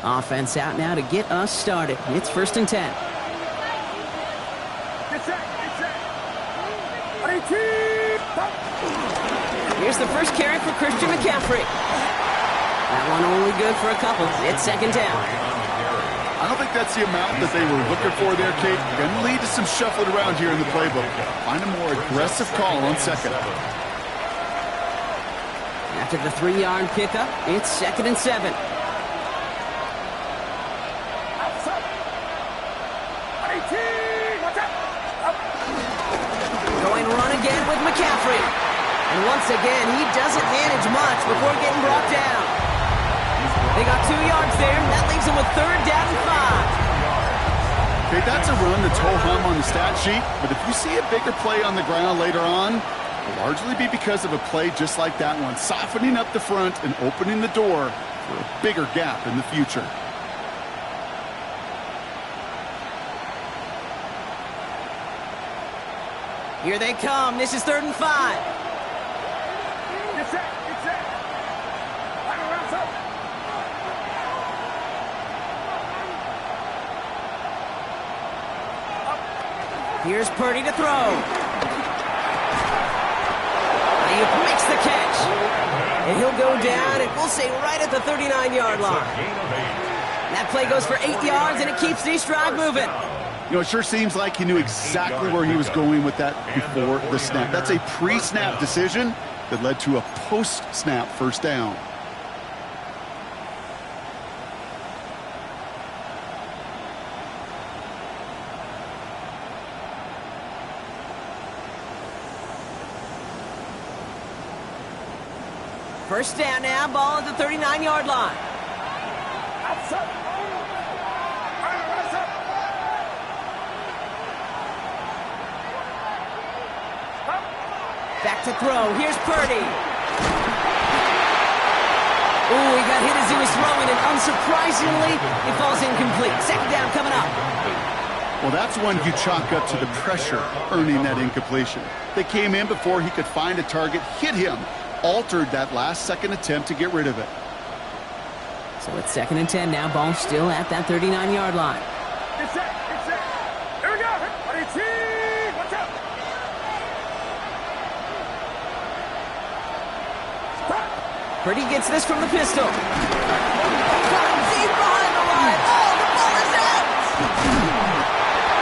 Offense out now to get us started. It's 1st and 10. Here's the first carry for Christian McCaffrey. That one only good for a couple. It's 2nd down. I don't think that's the amount that they were looking for there, Kate. Going to lead to some shuffling around here in the playbook. Find a more aggressive call on 2nd. After the 3-yard pickup, it's 2nd and 7. Going run again with McCaffrey. And once again, he doesn't manage much before getting brought down. They got 2 yards there. That leaves them with 3rd down and 5. Okay, that's a run that's ho-hum on the stat sheet, but if you see a bigger play on the ground later on, it'll largely be because of a play just like that one, softening up the front and opening the door for a bigger gap in the future. Here they come. This is 3rd and 5. Here's Purdy to throw. Ayuk makes the catch. And he'll go down, and we'll say right at the 39-yard line. That play goes for 8 yards, and it keeps this drive moving. You know, it sure seems like he knew exactly where he was going with that before the snap. That's a pre-snap decision that led to a post-snap 1st down. First down now, ball at the 39-yard line. Back to throw. Here's Purdy. Ooh, he got hit as he was throwing, and unsurprisingly, it falls incomplete. 2nd down coming up. Well, that's one you chalk up to the pressure earning that incompletion. They came in before he could find a target, hit him, altered that last-second attempt to get rid of it. So it's 2nd and 10 now. Ball still at that 39-yard line. It's set. Here we go. Watch out. Purdy gets this from the pistol. Deep behind the line. Oh, the ball is out.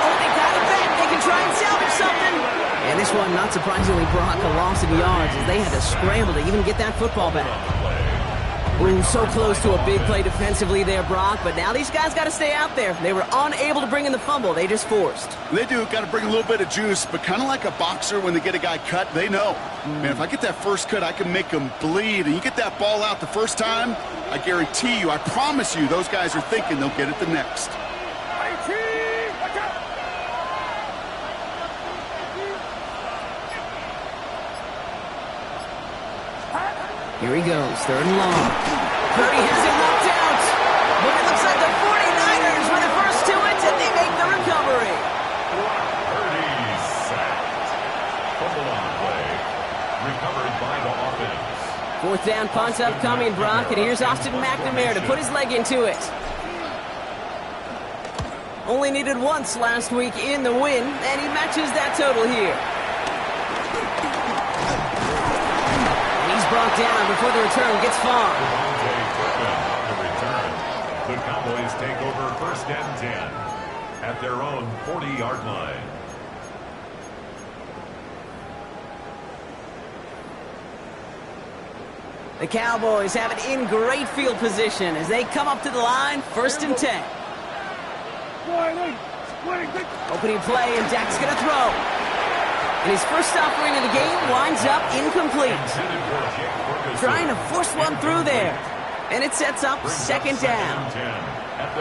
Oh, they got it back. They can try and salvage something. And this one, not surprisingly, Brock, a loss of yards as they had to scramble to even get that football back. Ooh, so close to a big play defensively there, Brock, but now these guys got to stay out there. They were unable to bring in the fumble. They just forced. They do. Got to bring a little bit of juice, but kind of like a boxer when they get a guy cut, they know. Man, if I get that first cut, I can make them bleed. And you get that ball out the first time, I guarantee you, I promise you, those guys are thinking they'll get it the next. Here he goes, 3rd and long. Purdy has it knocked out. But it looks like the 49ers were the first to it, and they make the recovery. Purdy sacked. Fumble on play. Recovered by the offense. 4th down punt upcoming, Brock, and here's Austin McNamara to put his leg into it. Only needed once last week in the win, and he matches that total here. Brought down before the return gets far. The return. The Cowboys take over 1st and 10 at their own 40-yard line. The Cowboys have it in great field position as they come up to the line, 1st and 10. Opening play, and Dak's going to throw. And his first offering of the game winds up incomplete. Trying to force one through there. And it sets up 2nd down.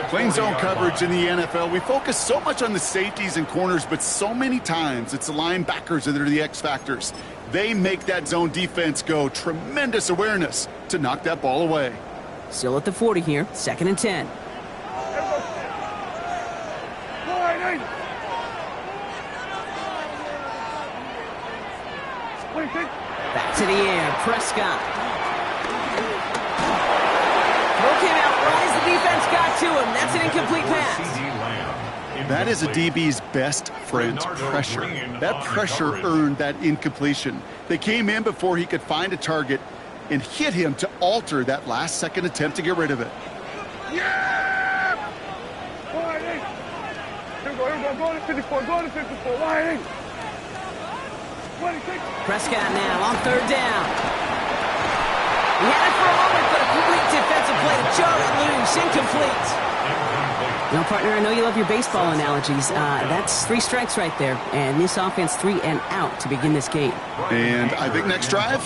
Playing zone coverage in the NFL, we focus so much on the safeties and corners, but so many times it's the linebackers that are the X factors. They make that zone defense go. Tremendous awareness to knock that ball away. Still at the 40 here, 2nd and 10. Back to the air, Prescott. Throw came out right as the defense almost got to him. That's an incomplete pass. That is a DB's best friend, pressure. That pressure earned that incompletion. They came in before he could find a target and hit him to alter that last-second attempt to get rid of it. Yeah! Wide 8. Here we go. Go to 54. Go to 54. Wide 8. 26. Prescott now on third down. He had it for a moment, but a complete defensive play to jar it loose. Incomplete. Now, partner, I know you love your baseball analogies. That's 3 strikes right there. And this offense 3 and out to begin this game. And I think next drive,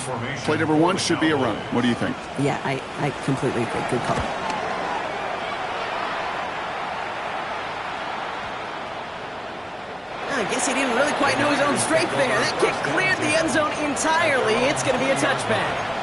play number 1 should be a run. What do you think? Yeah, I completely agree. Good call. I guess he didn't really quite know his own strength there. That kick cleared the end zone entirely. It's going to be a touchback.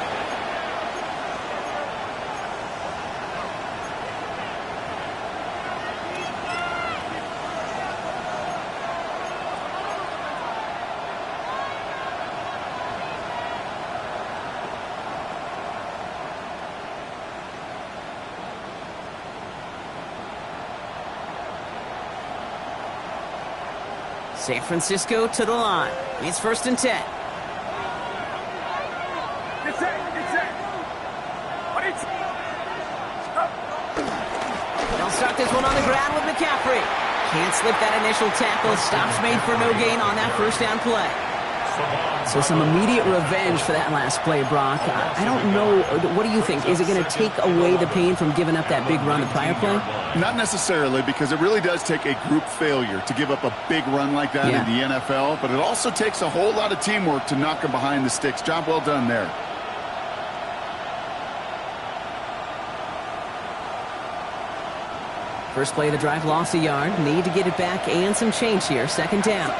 San Francisco to the line. It's 1st and 10. Get set. They'll start this one on the ground with McCaffrey. Can't slip that initial tackle. Stops made for no gain on that first down play. So some immediate revenge for that last play, Brock. I don't know. What do you think? Is it going to take away the pain from giving up that big run the prior play? Not necessarily, because it really does take a group failure to give up a big run like that in the NFL, but it also takes a whole lot of teamwork to knock them behind the sticks. Job well done there. First play of the drive, lost a yard. Need to get it back and some change here. 2nd down.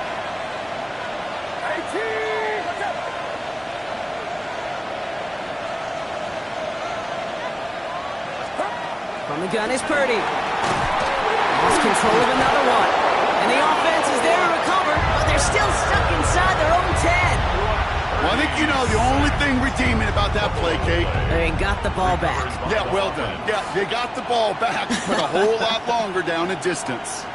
From the gun is Purdy. Lost control of another one. And the offense is there to recover, but they're still stuck inside their own 10. Well, I think you know the only thing redeeming about that play, Kate. They got the ball back. Yeah, well done. Yeah, they got the ball back, but a whole lot longer down a distance.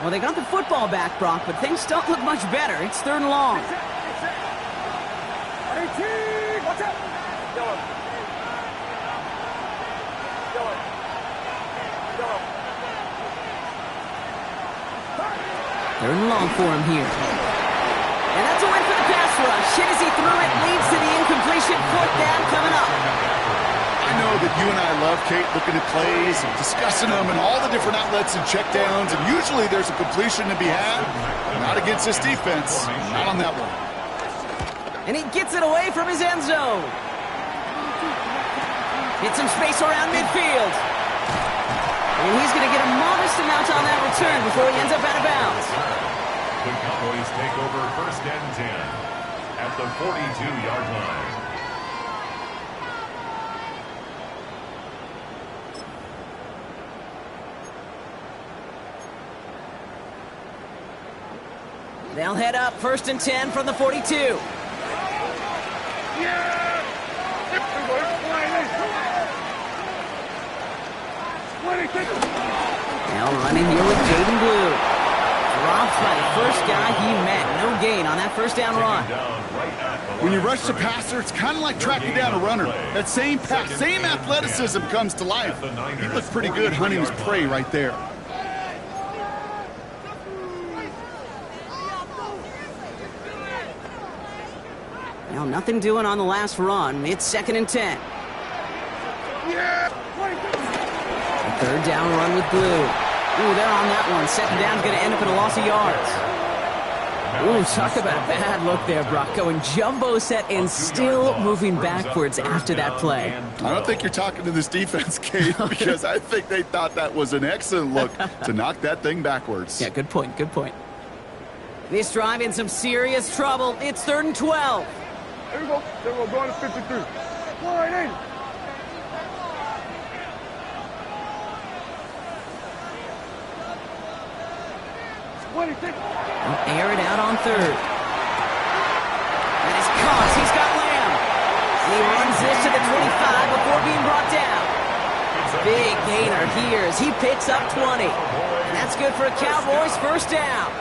Well, they got the football back, Brock, but things don't look much better. It's 3rd and long. 18. Watch out. Third and long for him here. And that's a win for the pass rush. Hit as he threw it, leads to the incompletion. 4th down coming up. I know that you and I love, Kate, looking at plays and discussing them and all the different outlets and checkdowns, and usually there's a completion to be had. Not against this defense. Not on that one. And he gets it away from his end zone. Hits some space around midfield. And he's going to get a modest amount on that return before he ends up out of bounds. The Cowboys take over 1st and 10 at the 42-yard line. They'll head up 1st and 10 from the 42. Now running here with Jaden Blue. Dropped by the first guy he met. No gain on that 1st down run. When you rush the passer, it's kind of like tracking down a runner. That same pass, same athleticism comes to life. He looked pretty good hunting his prey right there. Now nothing doing on the last run. It's 2nd and 10. A 3rd down run with Blue. Ooh, they're on that one. 2nd down's going to end up in a loss of yards. Ooh, talk about a bad look there, Brock. Going jumbo set and still moving backwards after that play. I don't think you're talking to this defense, Kate, because I think they thought that was an excellent look to knock that thing backwards. Yeah, good point, good point. This drive in some serious trouble. It's 3rd and 12. There we go. Going to 53. Wide 8. They'll air it out on 3rd. And it's caught. He's got Lamb. And he runs this to the 25 before being brought down. Big gainer here as he picks up 20. And that's good for a Cowboys first down.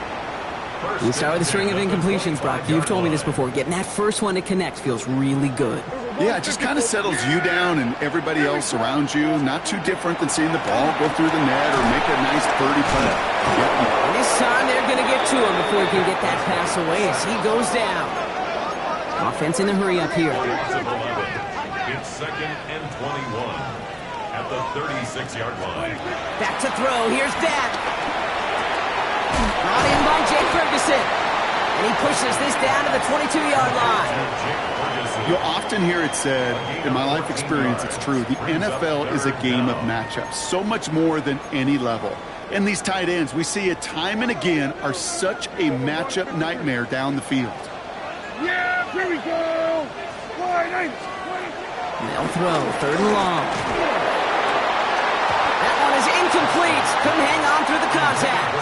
You start with a string of incompletions, Brock. You've told me this before. Getting that first one to connect feels really good. Yeah, it just kind of settles you down and everybody else around you. Not too different than seeing the ball go through the net or make a nice birdie putt. And this time they're going to get to him before he can get that pass away as he goes down. Offense in a hurry up here. It's 2nd and 21 at the 36-yard line. Back to throw. Here's Dak. Brought in by Jake Ferguson. And he pushes this down to the 22-yard line. You'll often hear it said, in my life experience, it's true, the NFL is a game of matchups, so much more than any level. And these tight ends, we see it time and again, are such a matchup nightmare down the field. Yeah, here we go. They'll throw, 3rd and long. That one is incomplete. Couldn't hang on through the contact.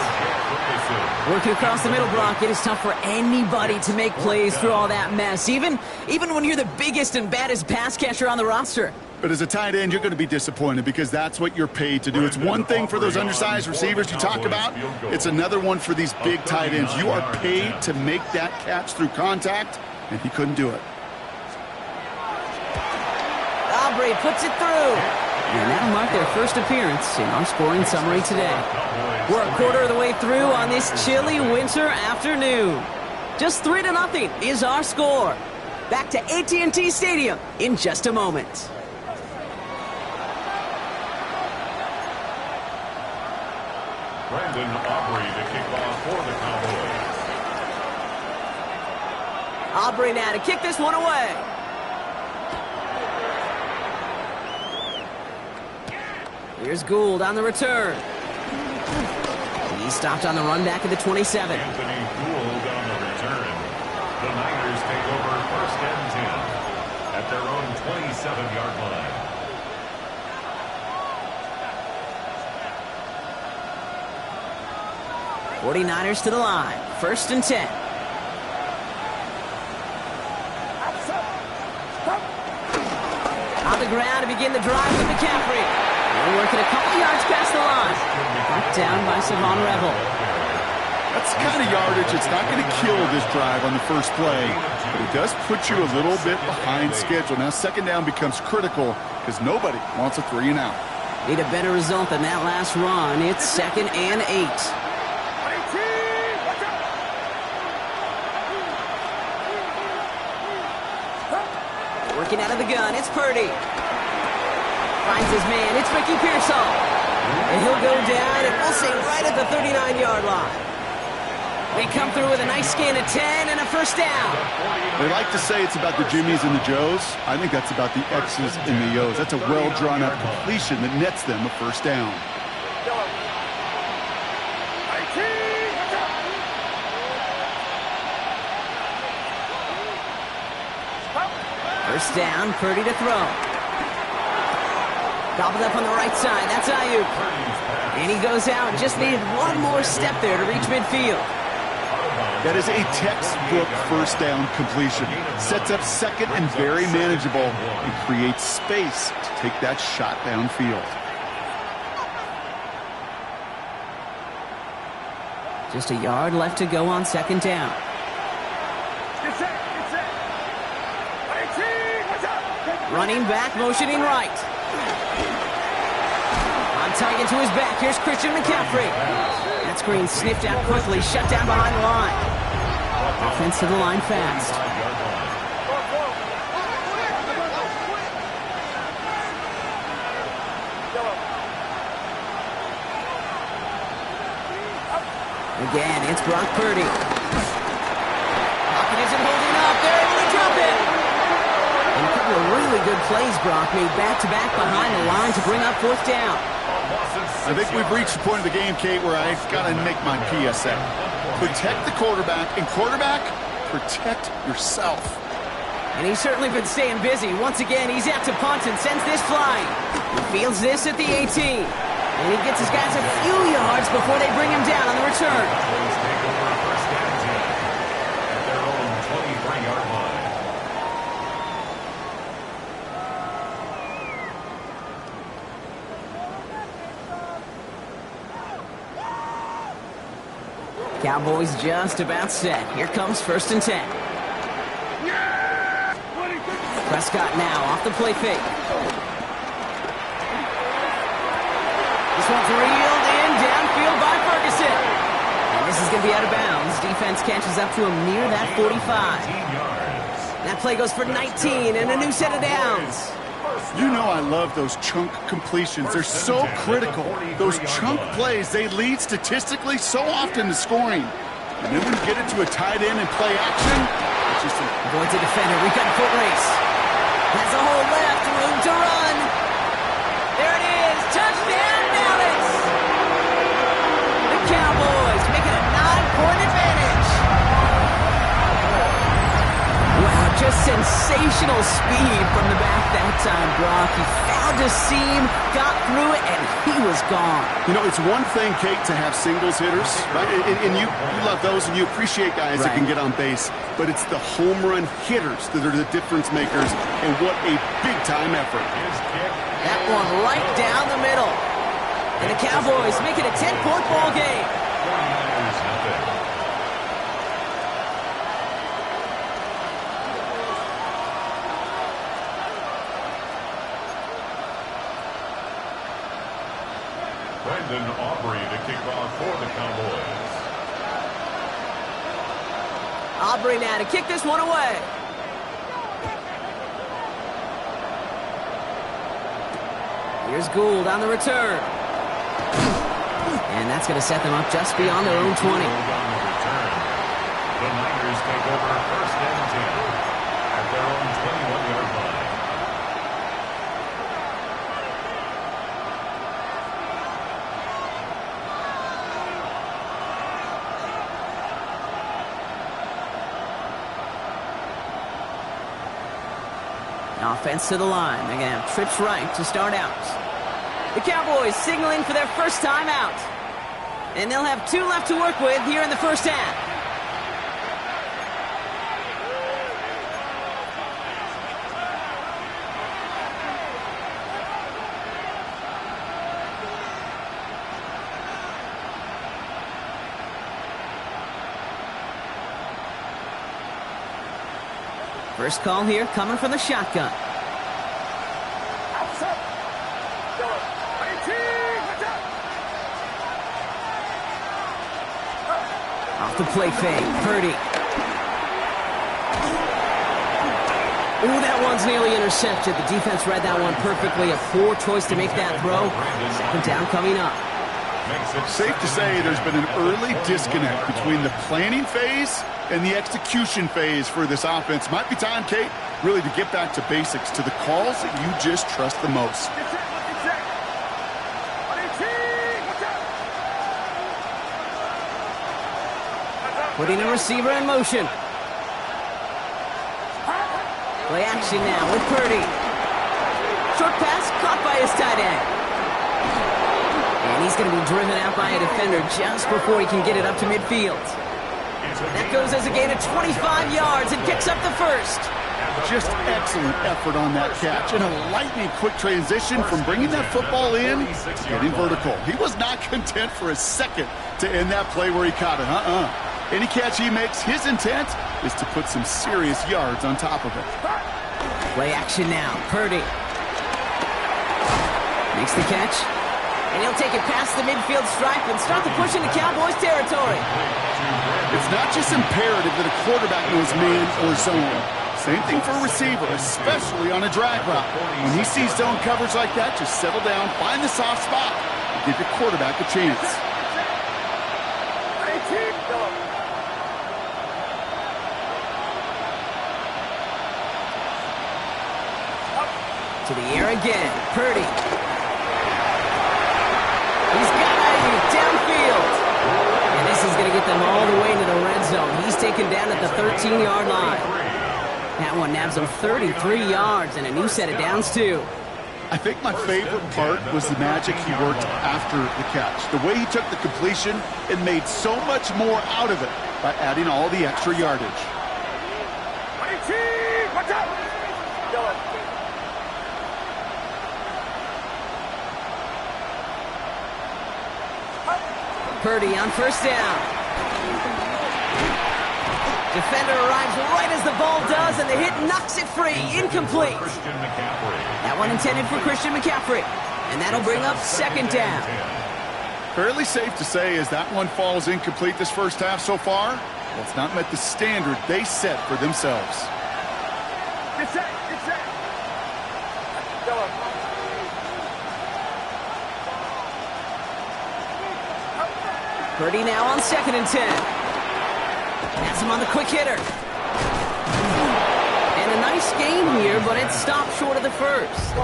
Working across the middle, Brock, it is tough for anybody to make plays through all that mess, even when you're the biggest and baddest pass catcher on the roster. But as a tight end, you're going to be disappointed because that's what you're paid to do. It's one thing for those undersized receivers you talk about. It's another one for these big tight ends. You are paid to make that catch through contact, and he couldn't do it. Aubrey puts it through. And that'll mark their first appearance in our scoring summary today. We're a quarter of the way through on this chilly winter afternoon. Just 3-0 is our score. Back to AT&T Stadium in just a moment. Brandon Aubrey to kick off for the Cowboys. Aubrey now to kick this one away. Here's Gould on the return. He stopped on the run back at the 27. Anthony Gould on the return. The Niners take over 1st and 10 at their own 27-yard line. '49ers to the line. 1st and 10. On the ground to begin the drive with McCaffrey. They're working a couple yards past the line. Knocked down by Savon Revel. That's the kind of yardage it's not going to kill this drive on the first play, but it does put you a little bit behind schedule. Now 2nd down becomes critical because nobody wants a 3-and-out. Need a better result than that last run. It's 2nd and 8. Working out of the gun, it's Purdy. Finds his man, it's Ricky Pearsall. And he'll go down, and we'll say right at the 39-yard line. They come through with a nice gain of 10 and a first down. They like to say it's about the Jimmies and the Joes. I think that's about the X's and the O's. That's a well-drawn-up completion that nets them a first down. First down, Purdy to throw. Gobbled up on the right side. That's Ayuk. And he goes out. Just needed one more step there to reach midfield. That is a textbook first down completion. Sets up 2nd and very manageable and creates space to take that shot downfield. Just a yard left to go on 2nd down. Running back, motioning right. On target to his back. Here's Christian McCaffrey. That screen sniffed out quickly, shut down behind the line. Offense to the line fast. Again, it's Brock Purdy. Pocket isn't holding up. They're able to drop it. And a couple of really good plays, Brock, made back-to-back behind the line to bring up 4th down. I think we've reached the point of the game, Kate, where I've got to make my PSA. Protect the quarterback, and quarterback, protect yourself. And he's certainly been staying busy. Once again, he's out to punt and sends this flying. He fields this at the 18. And he gets his guys a few yards before they bring him down on the return. Take over 1st and 10 at their own 23-yard line. Cowboys just about set. Here comes 1st and 10. Prescott now off the play fake. This one's reeled in downfield by Ferguson. And this is going to be out of bounds. Defense catches up to him near that 45. That play goes for 19 and a new set of downs. You know I love those chunk completions. They're so critical. Those chunk plays, they lead statistically so often to scoring. And then when you get it to a tight end and play action, it's just avoids a defender. We've got a foot race. Has a hole left, room to run. There it is, touchdown Dallas. The Cowboys making a 9-point advantage. Wow, just sensational speed from the back that time, Brock. He found a seam, got through it, and he was gone. You know, it's one thing, Kate, to have singles hitters, right? And you love those, and you appreciate guys that can get on base. But it's the home run hitters that are the difference makers, and what a big-time effort. That one right down the middle. And the Cowboys make it a 10-point ball game. Brendan Aubrey to kick off for the Cowboys. Aubrey now to kick this one away. Here's Gould on the return. And that's going to set them up just beyond their own 20. The Niners take over 1st and 10 at their own 21-yard line. Offense to the line. They're going to have trips right to start out. The Cowboys signaling for their first time out. And they'll have 2 left to work with here in the first half. First call here coming from the shotgun. Off the play fake, Purdy. Ooh, that one's nearly intercepted. The defense read that one perfectly. A poor choice to make that throw. 2nd down coming up. Safe to say there's been an early disconnect between the planning phase and the execution phase for this offense. Might be time, Kate, really to get back to basics, to the calls that you just trust the most. Putting a receiver in motion. Play action now with Purdy. Short pass caught by his tight end. And he's going to be driven out by a defender just before he can get it up to midfield. That goes as a gain of 25 yards and kicks up the first. Just excellent effort on that catch. And a lightning quick transition from bringing that football in to getting vertical. He was not content for a second to end that play where he caught it. Any catch he makes, his intent is to put some serious yards on top of it. Play action now. Purdy makes the catch. And he'll take it past the midfield stripe and start the push into Cowboys territory. It's not just imperative that a quarterback knows man or zone. Same thing for a receiver, especially on a drag route. When he sees zone coverage like that, just settle down, find the soft spot, and give your quarterback a chance. To the air again. Purdy. He's got it downfield. And this is going to get them all the way into the red zone. He's taken down at the 13-yard line. That one nabs him 33 yards and a new set of downs, too. I think my favorite part was the magic he worked after the catch. The way he took the completion and made so much more out of it by adding all the extra yardage. Watch out! Purdy on first down. Defender arrives right as the ball does, and the hit knocks it free. Incomplete. Christian McCaffrey. That one intended for Christian McCaffrey. And that'll bring up second down. Fairly safe to say as that one falls incomplete this first half so far, well, it's not met the standard they set for themselves. Get set, get set. Go on. Purdy now on 2nd and 10. Has him on the quick hitter. And a nice game here, but it stopped short of the first.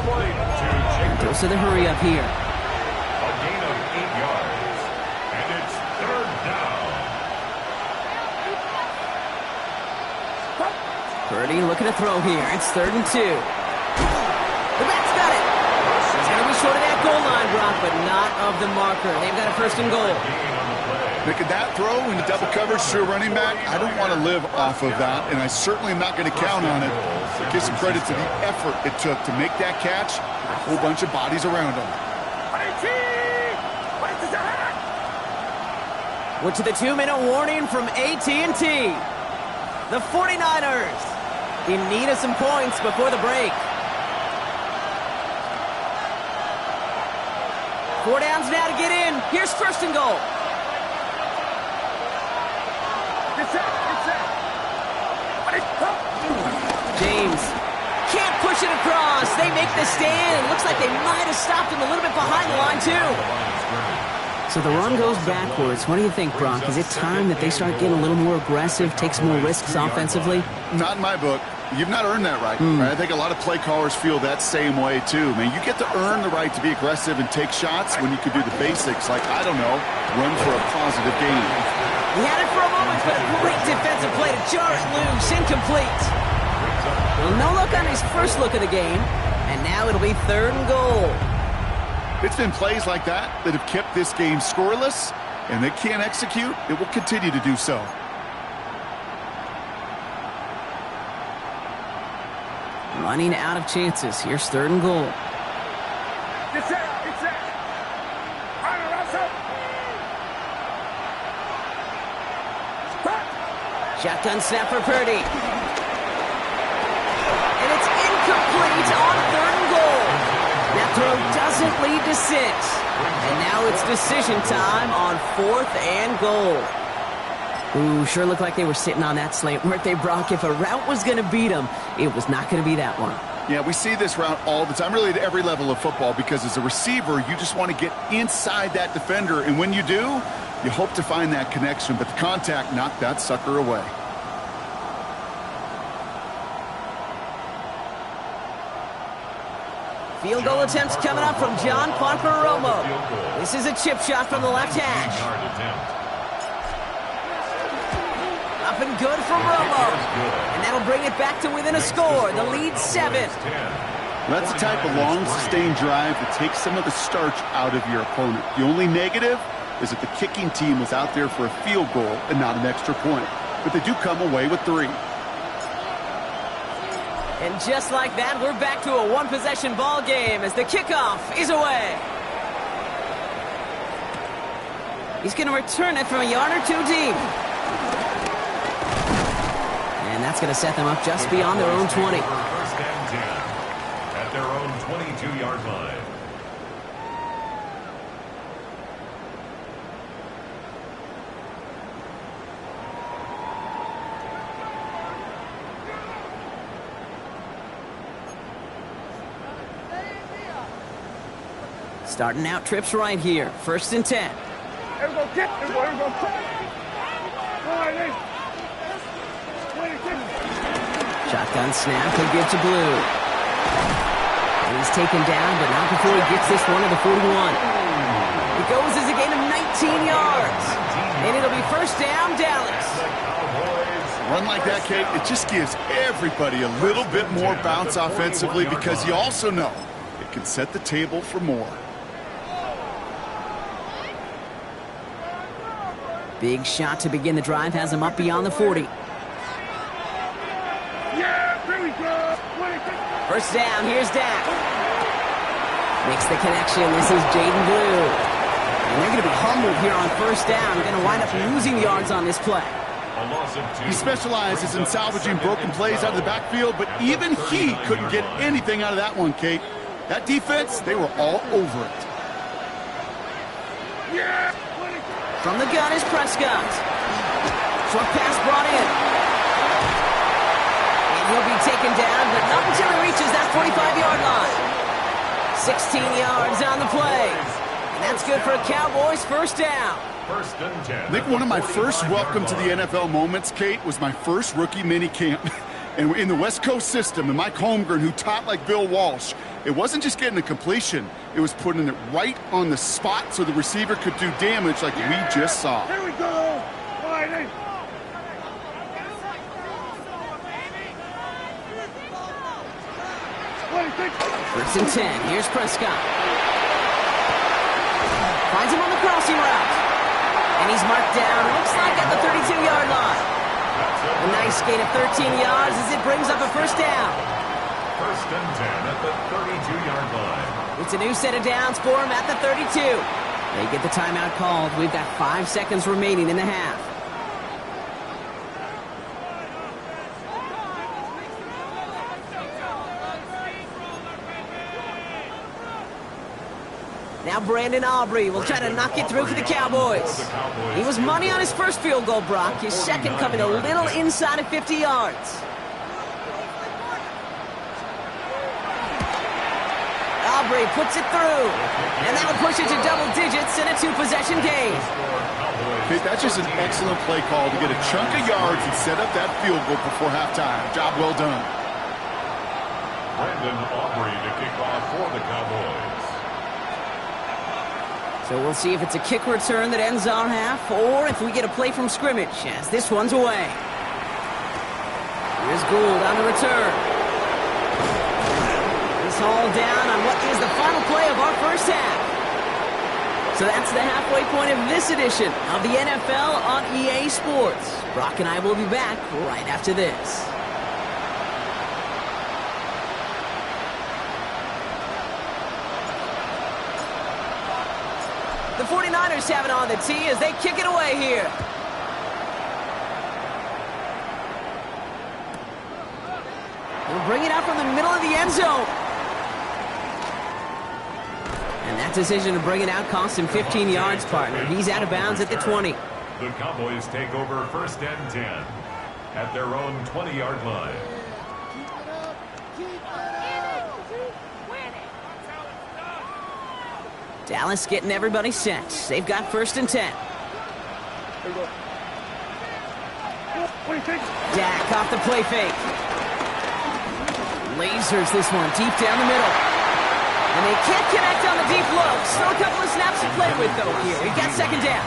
Goes to the hurry up here. A gain of 8 yards. And it's third down. Purdy looking to throw here. It's 3rd and 2. The back's got it. He's going to be short of that goal line, Brock, but not of the marker. They've got a 1st and goal. Making that throw into double coverage to a running back, I don't want to live off of that, and I certainly am not going to count on it. But give some credit to the effort it took to make that catch, a whole bunch of bodies around him. We're to the 2-minute warning from AT&T. The 49ers in need of some points before the break. 4 downs now to get in. Here's 1st and goal. James can't push it across. They make the stand. It looks like they might have stopped him a little bit behind the line, too. So the run goes backwards. What do you think, Brock? Is it time that they start getting a little more aggressive, take some more risks offensively? Not in my book. You've not earned that right. Right? I think a lot of play callers feel that same way, too. Man, you get to earn the right to be aggressive and take shots when you can do the basics, like, I don't know, run for a positive gain. He had it for a moment, but a great defensive play to jar it loose. Incomplete. Well, no look on his first look of the game, and now it'll be 3rd and goal. It's been plays like that that have kept this game scoreless, and they can't execute. It will continue to do so. Running out of chances. Here's 3rd and goal. Get set, get set. Shotgun snap for Purdy. And it's incomplete on 3rd and goal. That throw doesn't lead to 6. And now it's decision time on 4th and goal. Ooh, sure looked like they were sitting on that slant, weren't they, Brock? If a route was going to beat them, it was not going to be that one. Yeah, we see this route all the time, really at every level of football, because as a receiver, you just want to get inside that defender, and when you do, you hope to find that connection, but the contact knocked that sucker away. Field goal attempts coming up from John Ponferromo. This is a chip shot from the left hash. Up and good from Romo. And that'll bring it back to within a score. The lead 7. That's the type of long, sustained drive that takes some of the starch out of your opponent. The only negative is that the kicking team was out there for a field goal and not an extra point. But they do come away with 3. And just like that, we're back to a one-possession ball game as the kickoff is away. He's going to return it from a yard or 2 deep. And that's going to set them up just beyond their own 20. 1st and 10 at their own 22-yard line. Starting out trips right here. 1st and 10. Here we go, kick. Here we go, here we go. Shotgun snap, he'll give to Blue. And he's taken down, but not before he gets this one to the 41. It goes as a gain of 19 yards. And it'll be 1st down, Dallas. Run like that, Kate, it just gives everybody a little bit more bounce offensively because you also know it can set the table for more. Big shot to begin the drive has him up beyond the 40. Yeah, here we go. 1st down, here's Dak. Makes the connection. This is Jaden Blue. And they're going to be humbled here on first down. Going to wind up losing yards on this play. A loss of 2. He specializes in salvaging broken plays out of the backfield, but even he couldn't get anything out of that one, Kate. That defense, they were all over it. From the gun is Prescott. Short pass brought in. And he'll be taken down, but not until he reaches that 45-yard line. 16 yards on the play. And that's good for a Cowboys first down. First and 10. I think one of my first welcome to the NFL moments, Kate, was my first rookie mini camp. And in the West Coast system, and Mike Holmgren, who taught like Bill Walsh, it wasn't just getting a completion. It was putting it right on the spot so the receiver could do damage like we just saw. Here we go. Fighting. First and 10. Here's Prescott. Finds him on the crossing route. And he's marked down, looks like at the 32-yard line. A nice gain of 13 yards as it brings up a first down. First and 10 at the 32-yard line. It's a new set of downs for him at the 32. They get the timeout called. We've got 5 seconds remaining in the half. Now Brandon Aubrey will try to knock it through for the Cowboys. He was money on his first field goal, Brock. His second coming a little inside of 50 yards. Aubrey puts it through. And that'll push it to double digits in a 2-possession game. Okay, that's just an excellent play call to get a chunk of yards and set up that field goal before halftime. Job well done. Brandon Aubrey to kick off for the Cowboys. So we'll see if it's a kick return that ends our half, or if we get a play from scrimmage, as this one's away. Here's Gould on the return. This all down on what is the final play of our first half. So that's the halfway point of this edition of the NFL on EA Sports. Brock and I will be back right after this. The 49ers have it on the tee as they kick it away here. They'll bring it out from the middle of the end zone. And that decision to bring it out cost him 15 yards, partner. He's out of bounds at the 20. The Cowboys take over first and 10 at their own 20-yard line. Dallas getting everybody set. They've got first and 10. Dak off the play fake. Lasers this one deep down the middle. And they can't connect on the deep look. Still a couple of snaps to play with, though, here. We've got second down.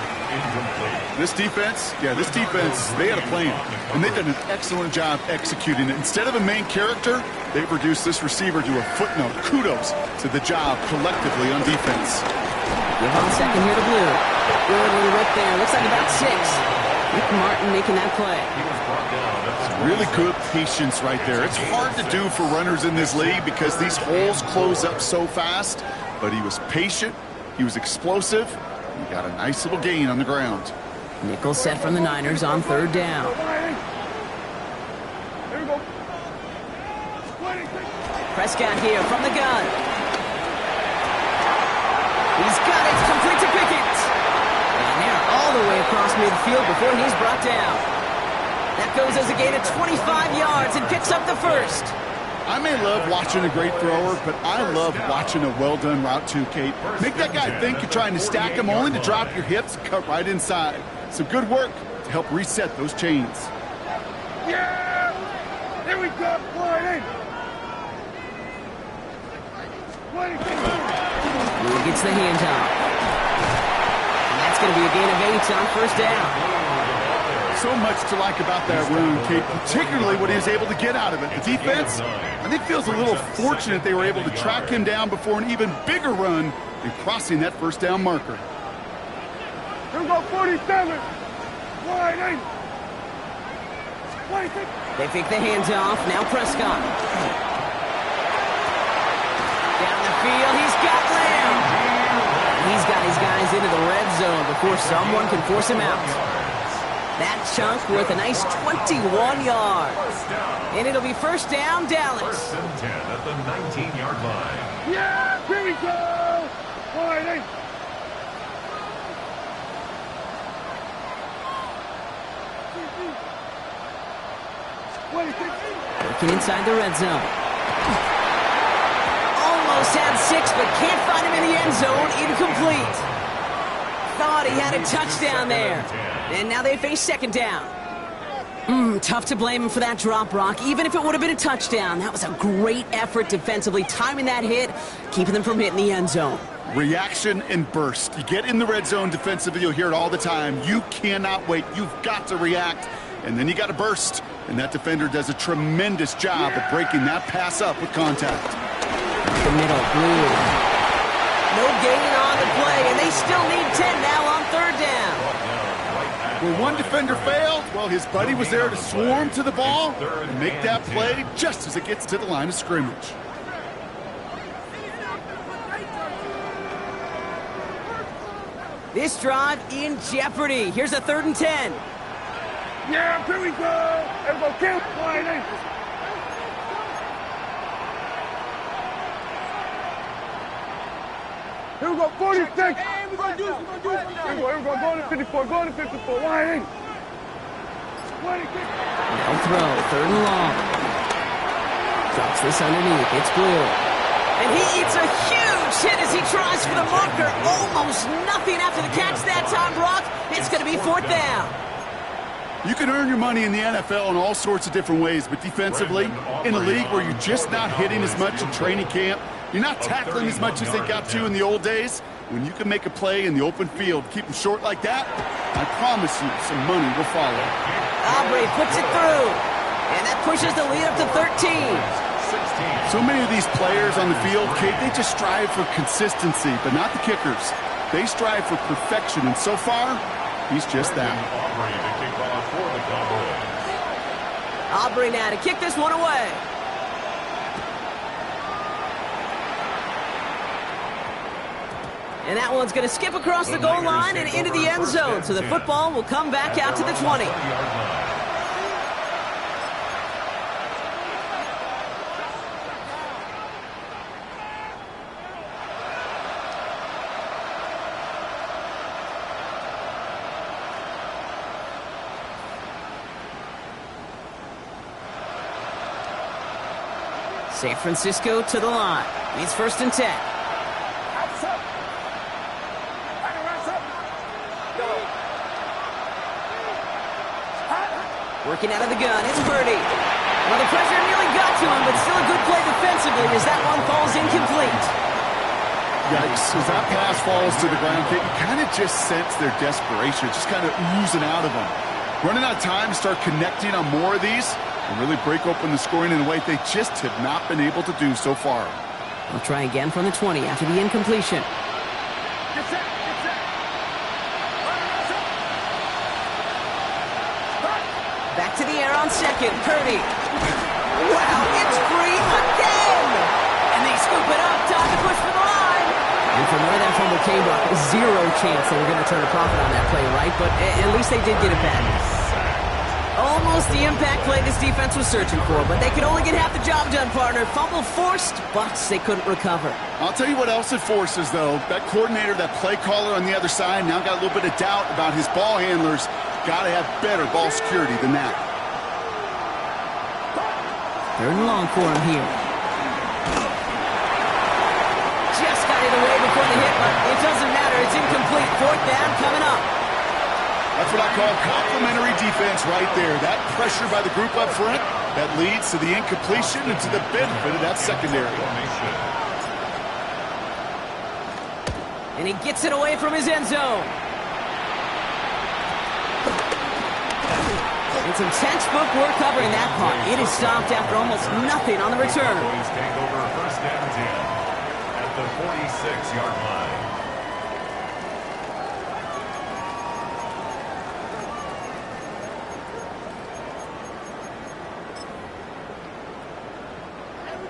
This defense, they had a plan. And they've done an excellent job executing it. Instead of a main character, they've reduced this receiver to a footnote. Kudos to the job collectively on defense. Give on second here to Blue. Good little rip there. Looks like about 6. Rick Martin making that play. Really good patience right there. It's hard to do for runners in this league because these holes close up so fast. But he was patient. He was explosive. He got a nice little gain on the ground. Nickel set from the Niners on third down. Here we go. Prescott here from the gun. He's got it. It's complete to Pickett. And they're all the way across midfield before he's brought down. That goes as a gain of 25 yards and picks up the first. I may love watching a great thrower, but I love watching a well-done route too, Kate. Make that guy think you're trying to stack him only to drop your hips and cut right inside. Some good work to help reset those chains. Yeah! Here we go, Friday! Blue gets the handoff. And that's going to be a gain of 8 on first down. So much to like about that run, Kate, particularly what he was able to get out of it. The defense, I think, feels a little fortunate they were able to track him down before an even bigger run and crossing that first down marker. Here we go, 47! Friday! 26! They fake the handoff. Now Prescott. Down the field, he's got Lamb. He's got his guys goes into the red zone before someone can force him out. That chunk worth a nice 21 yards. And it'll be first down, Dallas. First and 10 at the 19-yard line. Yeah, here we go. All right, Working inside the red zone. Almost had 6, but can't find him in the end zone. Incomplete. Thought he had a touchdown there. And now they face second down. Tough to blame him for that drop, Brock. Even if it would have been a touchdown, that was a great effort defensively, timing that hit, keeping them from hitting the end zone. Reaction and burst. You get in the red zone defensively, you'll hear it all the time. You cannot wait. You've got to react. And then you got to burst. And that defender does a tremendous job of breaking that pass up with contact. The middle, blue. No gain on the play, and they still need 10 now on third down. Where one defender failed, well, his buddy was there to swarm to the ball and make that play just as it gets to the line of scrimmage. This drive in jeopardy. Here's a 3rd and 10. yeah, here we go. Everybody, kill. All right, here we go, 46. Hey, we're going to do this. Here we go. Go to 54. Go to 54. Why? No throw. 3rd and long. Drops this underneath. It's Blue. And he eats a huge hit as he tries for the marker. Almost nothing after the catch that time, Brock. It's going to be 4th down. You can earn your money in the NFL in all sorts of different ways, but defensively, in a league where you're just not hitting as much in training camp, you're not tackling as much as they got to in the old days, when you can make a play in the open field, keep them short like that, I promise you some money will follow. Aubrey puts it through, and that pushes the lead up to 13. So many of these players on the field, Kate, they just strive for consistency, but not the kickers. They strive for perfection, and so far, he's just that. Aubrey now to kick this one away. And that one's going to skip across the goal line and into the end zone. So the football will come back out to the 20. San Francisco to the line. It's 1st and 10. Working out of the gun, it's Purdy. Well, the pressure nearly got to him, but still a good play defensively as that one falls incomplete. Yikes, as that pass falls to the ground, Kate, you kind of just sense their desperation, just kind of oozing out of them. Running out of time to start connecting on more of these and really break open the scoring in a way they just have not been able to do so far. I'll try again from the 20 after the incompletion. Back to the air on second. Purdy. Wow, it's Green again! And they scoop it up. Time to push for the line. And from where that fumble came, Brock, zero chance they were going to turn a profit on that play, right? But at least they did get it back. Almost the impact play this defense was searching for, but they could only get half the job done, partner. Fumble forced, but they couldn't recover. I'll tell you what else it forces, though. That coordinator, that play caller on the other side, now got a little bit of doubt about his ball handlers. Got to have better ball security than that. 3rd and long for him here. Just got it away before the hit, but it doesn't matter. It's incomplete. 4th down coming up. That's what I call complimentary defense right there. That pressure by the group up front, that leads to the incompletion and to the benefit of that secondary. And he gets it away from his end zone. It's intense footwork covering that part. It is stopped after almost nothing on the return. Cowboys take over 1st and 10 at the 46-yard line.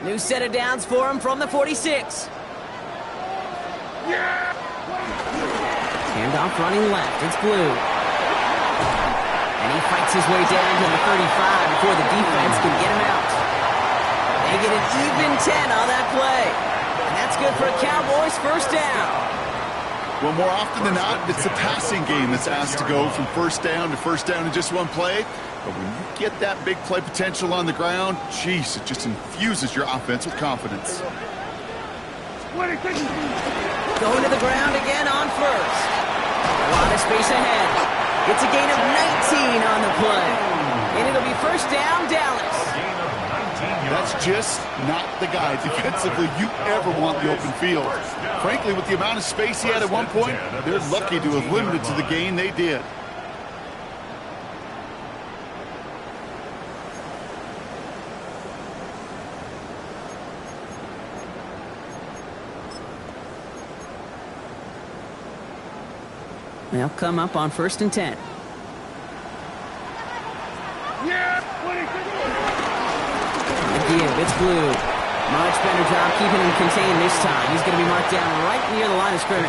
New set of downs for him from the 46. Yeah! Handoff running left. It's Blue. And he fights his way down to the 35 before the defense can get him out. They get an even 10 on that play. And that's good for a Cowboys first down. Well, more often than not, it's the passing game that's asked to go from first down in just one play. But when you get that big play potential on the ground, geez, it just infuses your offense with confidence. Going to the ground again on first. A lot of space ahead. It's a gain of 19 on the play. And it'll be first down, Dallas. That's just not the guy defensively you ever want the open field. Frankly, with the amount of space he had at one point, they're lucky to have limited to the gain they did. They'll come up on 1st and 10. It's Blue. Much better job keeping him contained this time. He's going to be marked down right near the line of scrimmage.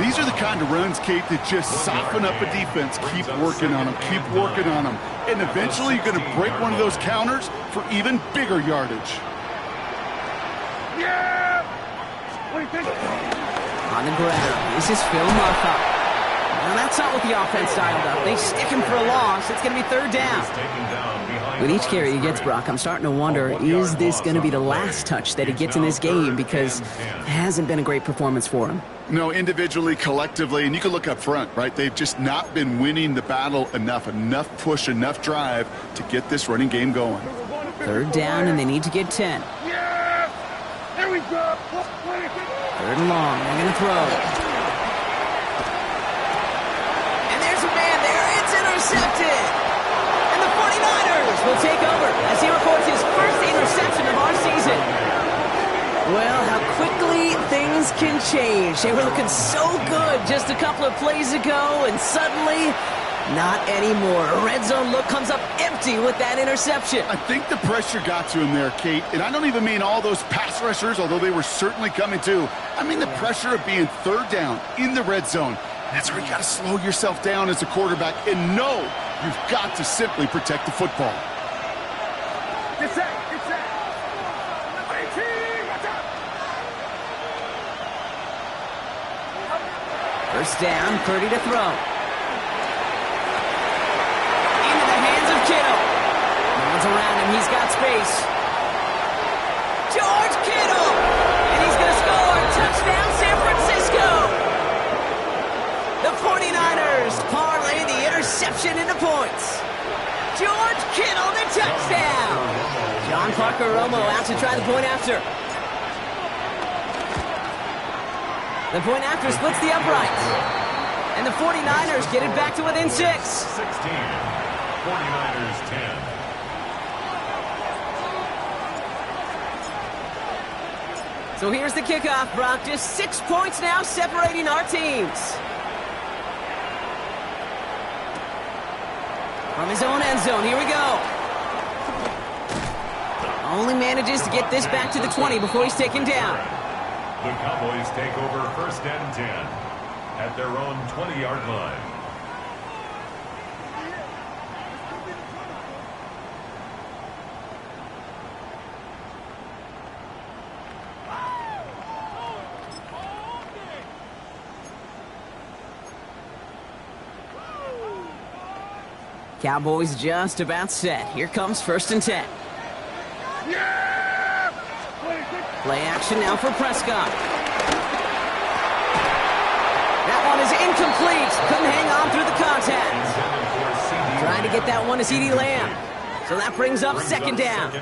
These are the kind of runs, Kate, that just soften up a defense. Keep working on them. Keep working on them. And eventually you're going to break one of those counters for even bigger yardage. On the ground, this is Phil Markoff. Now that's not what the offense dialed up. They stick him for a loss. It's going to be 3rd down. With each carry he gets, Brock, I'm starting to wonder, is this going to be the last touch that he gets in this game? Because it hasn't been a great performance for him. No, individually, collectively, and you can look up front, right? They've just not been winning the battle enough push, enough drive to get this running game going. 3rd down, and they need to get 10. Here we go. 3rd and long. They're going to throw. And there's a man there. It's intercepted. And the 49ers will take over as he records his first interception of our season. Well, how quickly things can change. They were looking so good just a couple of plays ago, and suddenly, not anymore. A red zone look comes up empty with that interception. I think the pressure got to him there, Kate. And I don't even mean all those pass rushers, although they were certainly coming too. I mean the pressure of being 3rd down in the red zone. That's where you got to slow yourself down as a quarterback and know you've got to simply protect the football. Get set. First down, Purdy to throw. Into the hands of Kittle. No one's around him. He's got space. George Kittle. And he's going to score. Touchdown, San Francisco. The 49ers parlay the interception into points. George Kittle, the touchdown. John Parker Romo out to try the point after. The point after splits the uprights. And the 49ers get it back to within 6. 16. 49ers 10. So here's the kickoff, Brock. Just 6 points now separating our teams. From his own end zone, here we go. Only manages to get this back to the 20 before he's taken down. The Cowboys take over 1st and 10 at their own 20-yard line. Cowboys just about set. Here comes 1st and 10. Play action now for Prescott. That one is incomplete. Couldn't hang on through the contact. Trying to get that one to CeeDee Lamb. So that brings up 2nd down.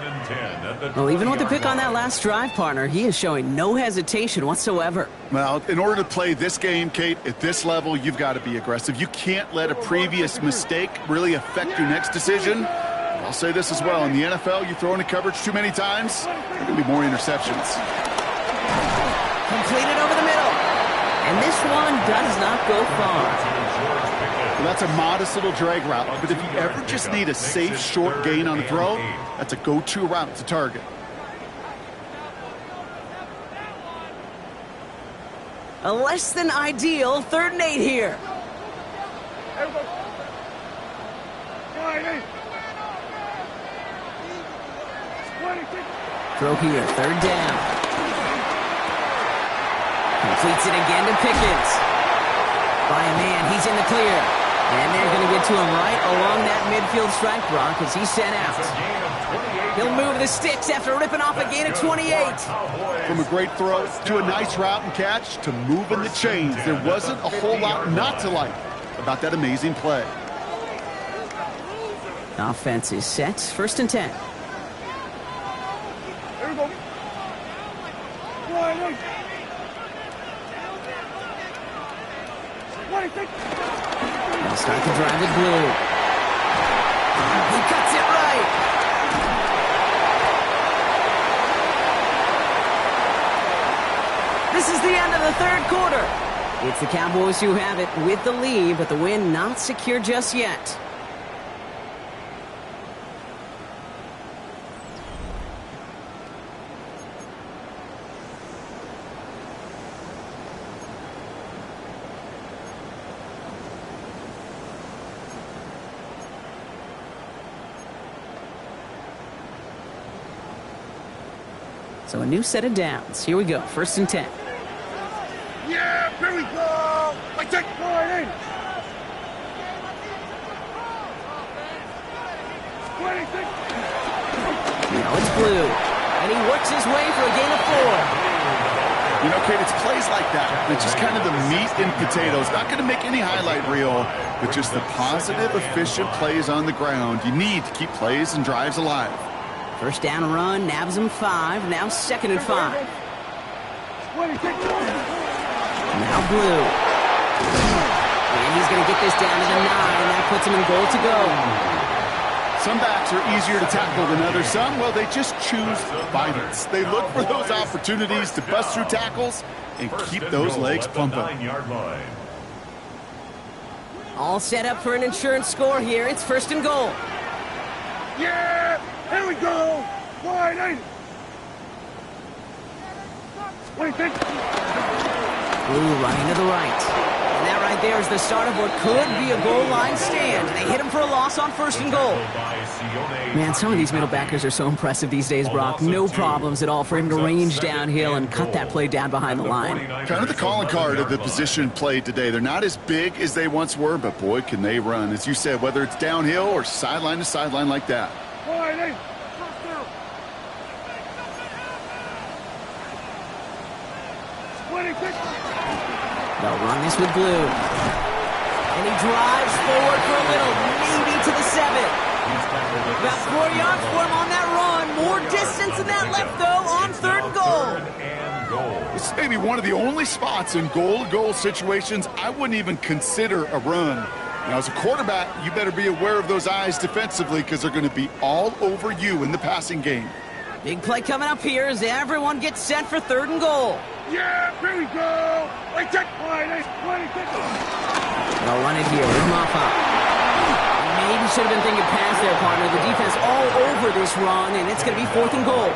Well, even with the pick on that last drive, partner, he is showing no hesitation whatsoever. Well, in order to play this game, Kate, at this level, you've got to be aggressive. You can't let a previous mistake really affect your next decision. I'll say this as well. In the NFL, you throw into coverage too many times, there are going to be more interceptions. Completed over the middle. And this one does not go far. Well, that's a modest little drag route, but if you ever just need a safe, short gain on a throw, that's a go-to route to target. A less than ideal 3rd and 8 here. Here we go. Wide 8. 26. Throw here, 3rd down. Completes it again to Pickens. By a man, he's in the clear. And they're going to get to him right along that midfield strike, Brock, as he's sent out. He'll move the sticks after ripping off a gain of 28. From a great throw to a nice route and catch to moving the chains, there wasn't a whole lot not to like about that amazing play. Offense is set. 1st and 10. Here we go. Wide 8. 26. They'll start to drive it blue. He cuts it right. This is the end of the 3rd quarter. It's the Cowboys who have it with the lead, but the win not secure just yet. So a new set of downs. Here we go. 1st and 10. Yeah, here we go. I take wide 8. 26. Now it's blue. And he works his way for a gain of 4. You know, Kate, it's plays like that. It's just kind of the meat and potatoes. Not going to make any highlight reel, but just the positive, efficient plays on the ground. You need to keep plays and drives alive. 1st down run, nabs him 5. Now 2nd and 5. 26. Now blue. And he's going to get this down to the 9. That puts him in goal to go. Some backs are easier to tackle than others. Some, well, they just choose violence. They look for those opportunities to bust through tackles and keep those legs pumping. 9-yard line. All set up for an insurance score here. It's 1st and goal. Yeah, here we go. Wide 8. 26. Blue running to the right. And that right there is the start of what could be a goal line stand. They hit him for a loss on 1st and goal. Man, some of these middle backers are so impressive these days, Brock. No problems at all for him to range downhill and cut that play down behind the line. Kind of the calling card of the position played today. They're not as big as they once were, but boy, can they run. As you said, whether it's downhill or sideline to sideline like that. Wide 8. 26. They'll run this with blue. And he drives forward for a little, maybe to the 7. About 4 yards for him on that run. More distance than that left, though, on 3rd and goal. This is maybe one of the only spots in goal-to-goal situations I wouldn't even consider a run. Now, as a quarterback, you better be aware of those eyes defensively because they're going to be all over you in the passing game. Big play coming up here as everyone gets set for 3rd and goal. Yeah, here we go. I take wide 8. 26. They'll run it here with Maffa. Maybe should have been thinking pass there, partner. The defense all over this run, and it's going to be 4th and goal.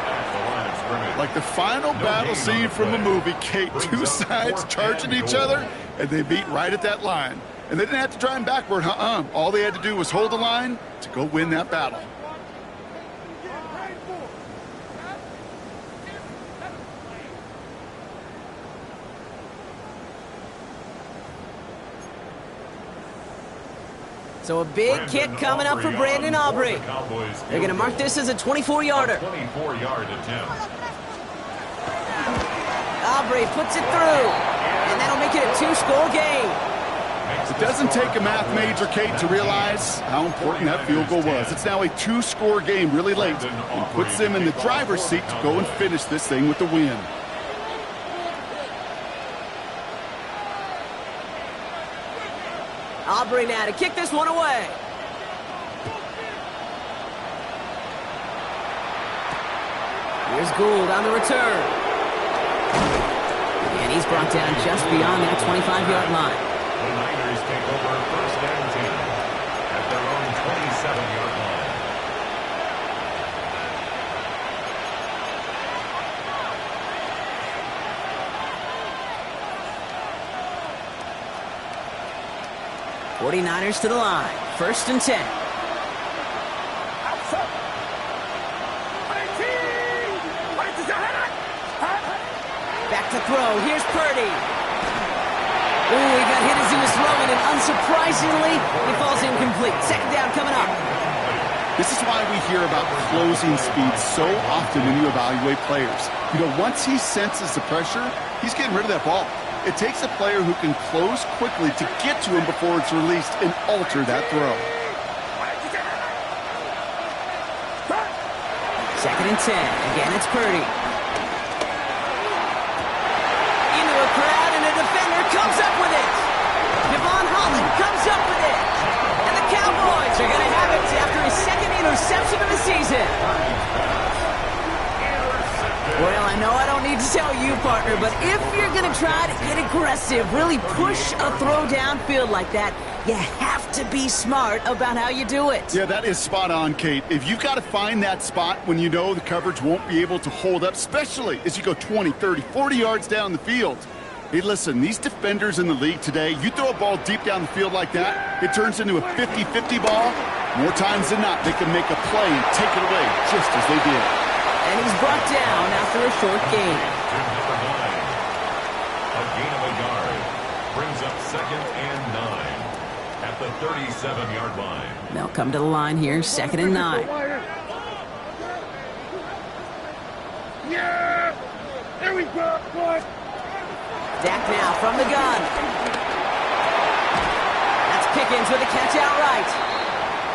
Like the final battle scene from a movie, Kate, 2 sides charging each other, and they beat right at that line. And they didn't have to drive him backward, All they had to do was hold the line to go win that battle. So a big kick coming up for Brandon Aubrey. They're going to mark this as a 24-yarder. 24-yard attempt. Aubrey puts it through, and that'll make it a 2-score game. It doesn't take a math major, Kate, to realize how important that field goal was. It's now a 2-score game really late and puts them in the driver's seat to go and finish this thing with the win. Aubrey now to kick this one away. Here's Gould on the return. And he's brought down just beyond that 25-yard line. The Niners take over 1st and 10 at their own 27-yard line. 49ers to the line. 1st and 10. Back to throw. Here's Purdy. Ooh, he got hit as he was throwing, and unsurprisingly, he falls incomplete. 2nd down coming up. This is why we hear about closing speed so often when you evaluate players. You know, once he senses the pressure, he's getting rid of that ball. It takes a player who can close quickly to get to him before it's released and alter that throw. 2nd and 10. Again, it's Purdy. Into a crowd, and a defender comes up with it. Devon Holland comes up with it. And the Cowboys are going to have it after his 2nd interception of the season. Well, I know I don't need to tell you, partner, but if you're going to try to get aggressive, really push a throw downfield like that, you have to be smart about how you do it. Yeah, that is spot on, Kate. If you've got to find that spot when you know the coverage won't be able to hold up, especially as you go 20, 30, 40 yards down the field. Hey, listen, these defenders in the league today, you throw a ball deep down the field like that, it turns into a 50-50 ball. More times than not, they can make a play and take it away just as they did. And he's brought down after a short gain. Number 9. A gain of a yard. Brings up 2nd and 9 at the 37-yard line. They'll come to the line here, 2nd and 9. Yeah! There we go, boy! Dak now from the gun. That's Pickens with a catch outright.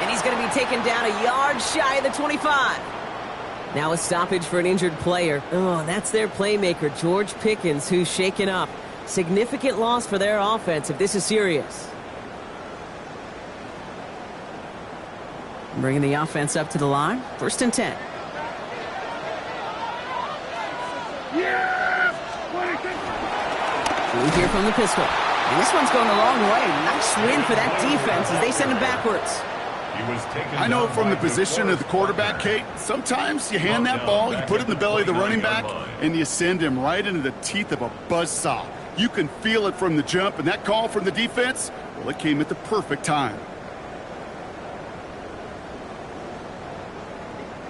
And he's going to be taken down a yard shy of the 25. Now a stoppage for an injured player. Oh, that's their playmaker, George Pickens, who's shaken up. Significant loss for their offense if this is serious. Bringing the offense up to the line. 1st and 10. Yeah! We hear from the pistol. And this one's going a long way. Nice win for that defense as they send him backwards. I know from the position of the quarterback, Kate, sometimes you hand that ball, you put it in the belly of the running back, and you send him right into the teeth of a buzzsaw. You can feel it from the jump, and that call from the defense, well, it came at the perfect time.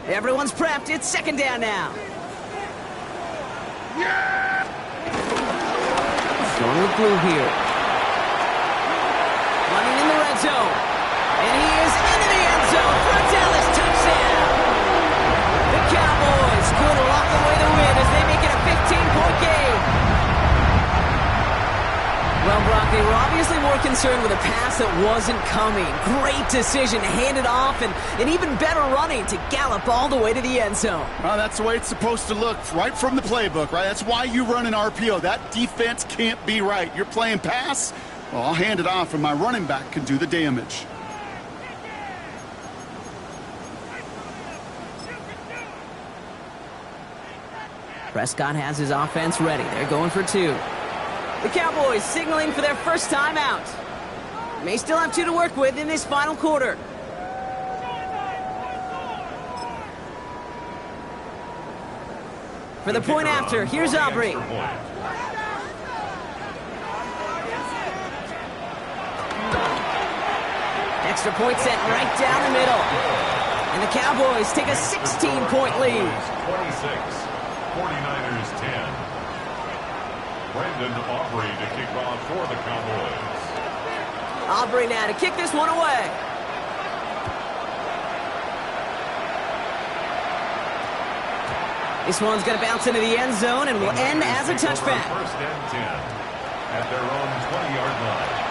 Everyone's prepped. It's 2nd down now. Going with blue here. Running in the red zone. And he is into the end zone for a Dallas touchdown. The Cowboys could lock away the win as they make it a 15-point game. Well, Brock, they were obviously more concerned with a pass that wasn't coming. Great decision to hand it off, and even better running to gallop all the way to the end zone. Well, that's the way it's supposed to look, right from the playbook, right? That's why you run an RPO. That defense can't be right. You're playing pass, well, I'll hand it off, and my running back can do the damage. Prescott has his offense ready. They're going for 2. The Cowboys signaling for their first time out. May still have 2 to work with in this final quarter. For the point after, here's Aubrey. Extra point set right down the middle. And the Cowboys take a 16-point lead. 26. 49ers 10. Brandon Aubrey to kick off for the Cowboys. Aubrey now to kick this one away. This one's going to bounce into the end zone and will end as a touchback. 1st and 10 at their own 20-yard line.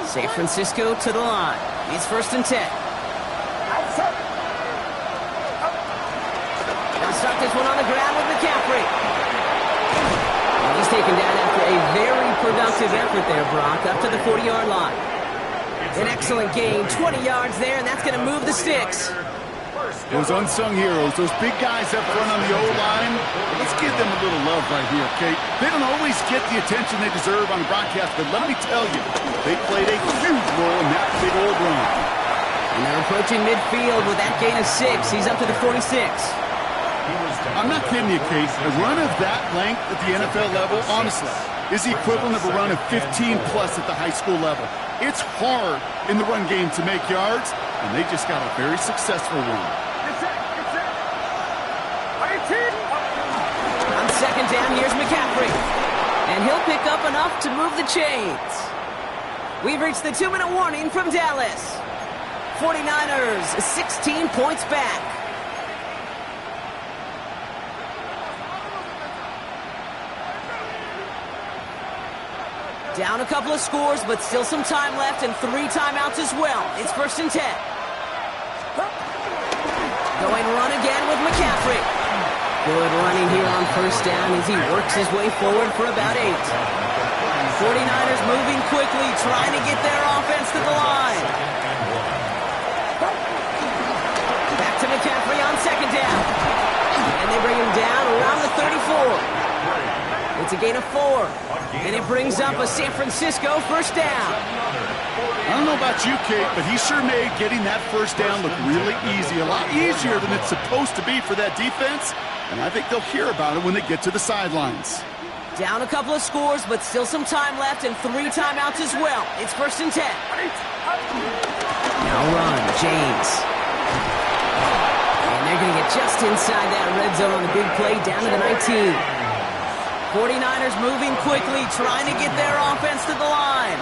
San Francisco to the line. It's 1st and 10. They'll start this one on the ground with McCaffrey. And he's taken down after a very productive effort there, Brock, up to the 40-yard line. An excellent gain, 20 yards there, and that's going to move the sticks. Those unsung heroes, those big guys up front on the O-line, let's give them a little love right here, okay? They don't always get the attention they deserve on the broadcast, but let me tell you, they played a huge role in that big old run. And they're approaching midfield with that gain of 6. He's up to the 46. I'm not kidding you, Kate. A run of that length at the NFL level, honestly, is the equivalent of a run of 15-plus at the high school level. It's hard in the run game to make yards, and they just got a very successful one. On second down, here's McCaffrey. And he'll pick up enough to move the chains. We've reached the 2-minute warning from Dallas. 49ers, 16 points back. Down a couple of scores, but still some time left and 3 timeouts as well. It's 1st and 10. Going run again with McCaffrey. Good running here on 1st down as he works his way forward for about 8. 49ers moving quickly, trying to get their offense to the line. Back to McCaffrey on 2nd down. And they bring him down around the 34. It's a gain of 4. And it brings up a San Francisco 1st down. I don't know about you, Kate, but he sure made getting that 1st down look really easy. A lot easier than it's supposed to be for that defense. And I think they'll hear about it when they get to the sidelines. Down a couple of scores, but still some time left and 3 timeouts as well. It's 1st and 10. Now run, James. And they're going to get just inside that red zone on the big play down to the 19. 49ers moving quickly, trying to get their offense to the line.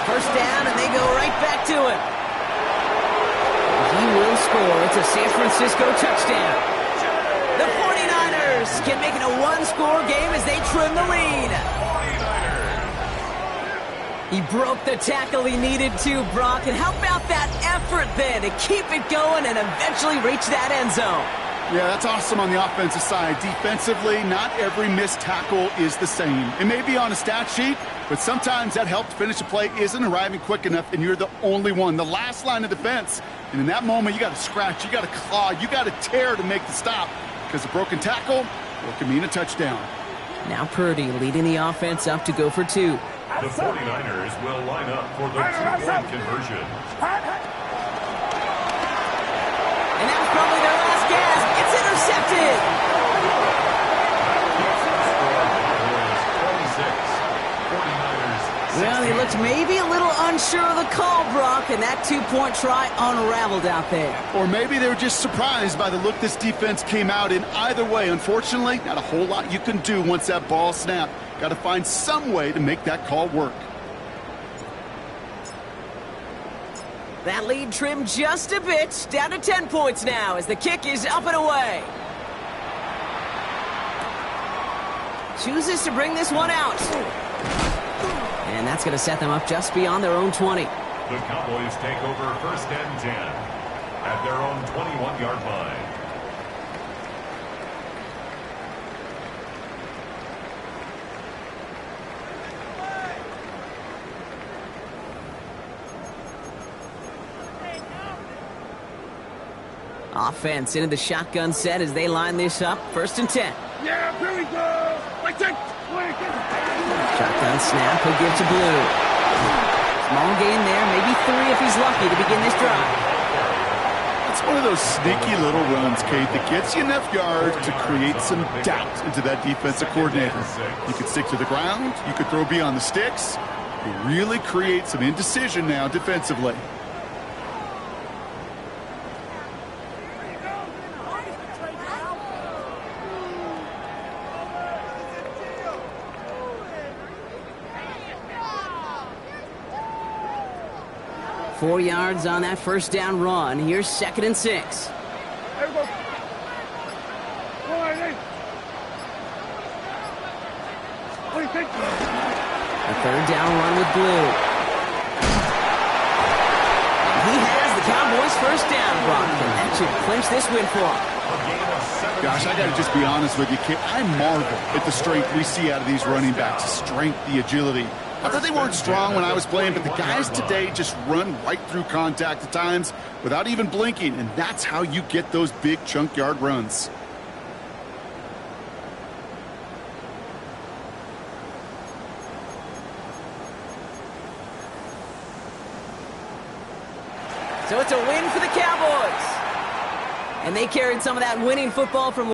1st down, and they go right back to it. He will score. It's a San Francisco touchdown. The 49ers can make it a 1-score game as they trim the lead. He broke the tackle he needed to, Brock. And how about that effort then to keep it going and eventually reach that end zone? Yeah, that's awesome on the offensive side. Defensively, not every missed tackle is the same. It may be on a stat sheet, but sometimes that help to finish a play isn't arriving quick enough, and you're the only one, the last line of defense. And in that moment, you got to scratch, you got to claw, you got to tear to make the stop, because a broken tackle, it can mean a touchdown. Now Purdy leading the offense up to go for 2. The 49ers will line up for the 2-point conversion. And that was probably their last gasp. It's intercepted. Well, he looked maybe a little unsure of the call, Brock, and that 2-point try unraveled out there. Or maybe they were just surprised by the look this defense came out in. Either way, unfortunately, not a whole lot you can do once that ball snapped. Got to find some way to make that call work. That lead trimmed just a bit, down to 10 points now as the kick is up and away. Chooses to bring this one out. And that's going to set them up just beyond their own 20. The Cowboys take over 1st and 10 at their own 21-yard line. Offense into the shotgun set as they line this up. 1st and 10. Yeah, here we go. Like that. Shotgun snap, he'll give to Blue. Small gain there, maybe 3 if he's lucky to begin this drive. It's one of those sneaky little runs, Kate, that gets you enough yards to create some doubt into that defensive coordinator. You could stick to the ground, you could throw beyond the sticks. You really create some indecision now defensively. Four yards on that 1st down run. Here's 2nd and 6. There we go. Come on, Nate. What do you think? A 3rd down run with Blue. And he has the Cowboys' 1st down, Brock, and that should clinch this win for him. Gosh, I got to just be honest with you, Kate. I marvel at the strength we see out of these running backs. The strength, the agility. Not that they weren't strong when I was playing, but the guys today just run right through contact at times without even blinking, and that's how you get those big chunk yard runs. So it's a win for the Cowboys. And they carried some of that winning football from